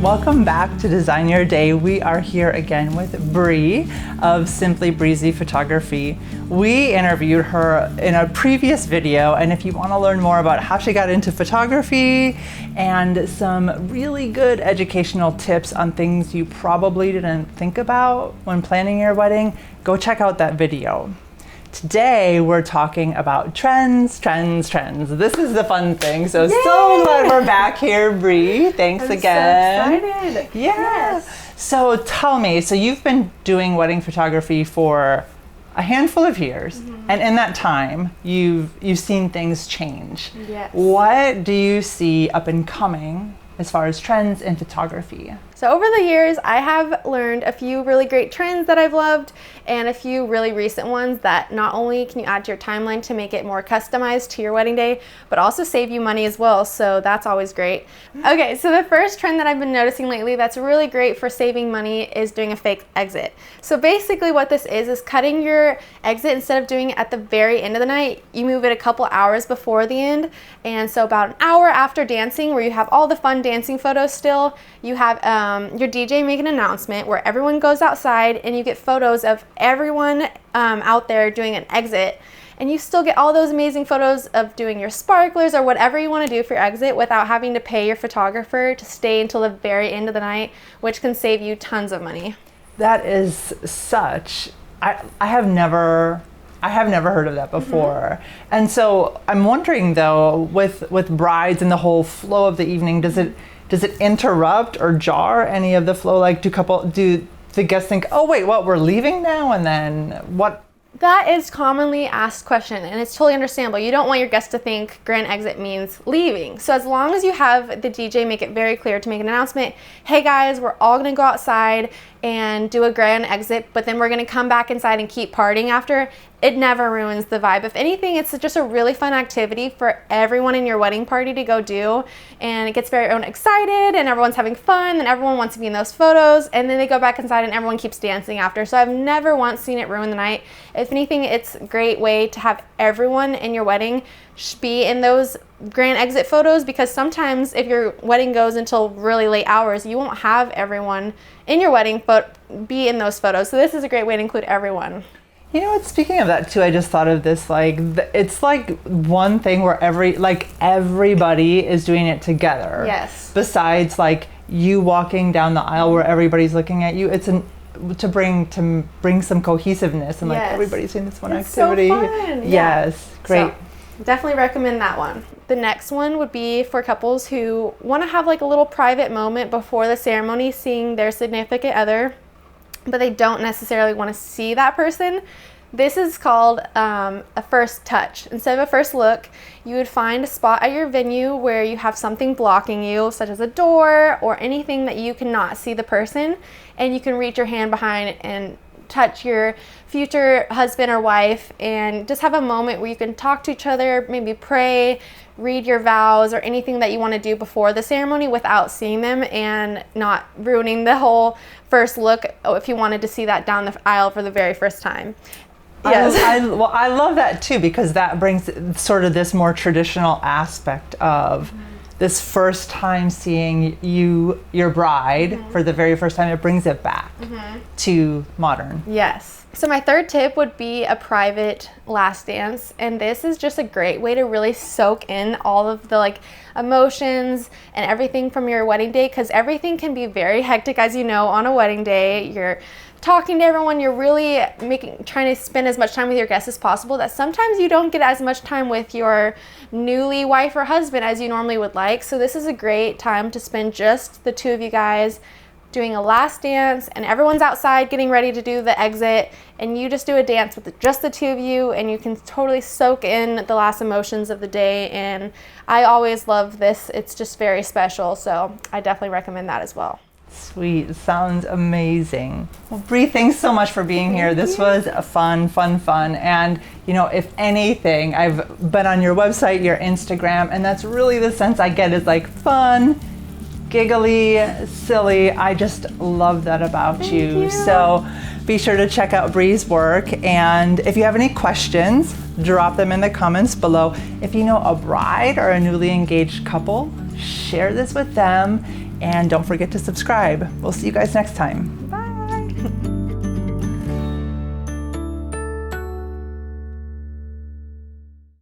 Welcome back to Design Your Day. We are here again with Bree of Simply Breezy Photography. We interviewed her in a previous video, and if you want to learn more about how she got into photography and some really good educational tips on things you probably didn't think about when planning your wedding, go check out that video. Today we're talking about trends. This is the fun thing. So glad we're back here, Bree. Thanks again. So excited. Yes. So tell me, so you've been doing wedding photography for a handful of years, and in that time, you've seen things change. Yes. What do you see up and coming as far as trends in photography? So over the years, I have learned a few really great trends that I've loved and a few really recent ones that not only can you add to your timeline to make it more customized to your wedding day, but also save you money as well. So that's always great. Okay, so the first trend that I've been noticing lately that's really great for saving money is doing a fake exit. So basically what this is cutting your exit. Instead of doing it at the very end of the night, you move it a couple hours before the end. And so about an hour after dancing, where you have all the fun dancing photos still, you have your DJ make an announcement where everyone goes outside and you get photos of everyone out there doing an exit, and you still get all those amazing photos of doing your sparklers or whatever you want to do for your exit without having to pay your photographer to stay until the very end of the night, which can save you tons of money. That is such, I have never heard of that before. And so I'm wondering though, with brides and the whole flow of the evening, does it interrupt or jar any of the flow? Like do the guests think, oh wait, what, we're leaving now? And then what? That is commonly asked question, and it's totally understandable. You don't want your guests to think grand exit means leaving. So as long as you have the DJ make it very clear to make an announcement, hey guys, we're all gonna go outside and do a grand exit, but then we're gonna come back inside and keep partying after, it never ruins the vibe. If anything, it's just a really fun activity for everyone in your wedding party to go do, and it gets everyone excited and everyone's having fun and everyone wants to be in those photos, and then they go back inside and everyone keeps dancing after. So I've never once seen it ruin the night. If anything, it's a great way to have everyone in your wedding be in those grand exit photos, because sometimes if your wedding goes until really late hours, you won't have everyone in your wedding but be in those photos. So this is a great way to include everyone. You know what, speaking of that too, I just thought of this, like, it's like one thing where everybody is doing it together. Yes. Besides like you walking down the aisle where everybody's looking at you, it's to bring some cohesiveness and like everybody's doing this one activity. So fun. Yes, great. So, definitely recommend that one. The next one would be for couples who want to have like a little private moment before the ceremony, seeing their significant other, but they don't necessarily want to see that person. This is called a first touch. Instead of a first look, you would find a spot at your venue where you have something blocking you, such as a door or anything that you cannot see the person, and you can reach your hand behind and touch your future husband or wife and just have a moment where you can talk to each other, maybe pray, read your vows, or anything that you want to do before the ceremony without seeing them and not ruining the whole first look if you wanted to see that down the aisle for the very first time. Yes. I love that too, because that brings sort of this more traditional aspect of this first time seeing your bride for the very first time. It brings it back to modern. Yes. So my third tip would be a private last dance, and this is just a great way to really soak in all of the like emotions and everything from your wedding day, because everything can be very hectic, as you know, on a wedding day. You're talking to everyone, you're really trying to spend as much time with your guests as possible, that sometimes you don't get as much time with your newly wife or husband as you normally would like. So this is a great time to spend just the two of you guys doing a last dance, and everyone's outside getting ready to do the exit, and you just do a dance with just the two of you, and you can totally soak in the last emotions of the day. And I always love this. It's just very special, so I definitely recommend that as well. Sweet. Sounds amazing. Well, Bree, thanks so much for being here. This was a fun. And, you know, if anything, I've been on your website, your Instagram, and that's really the sense I get, is like fun, giggly, silly. I just love that about you. So be sure to check out Bree's work. And if you have any questions, drop them in the comments below. If you know a bride or a newly engaged couple, share this with them. And don't forget to subscribe. We'll see you guys next time. Bye.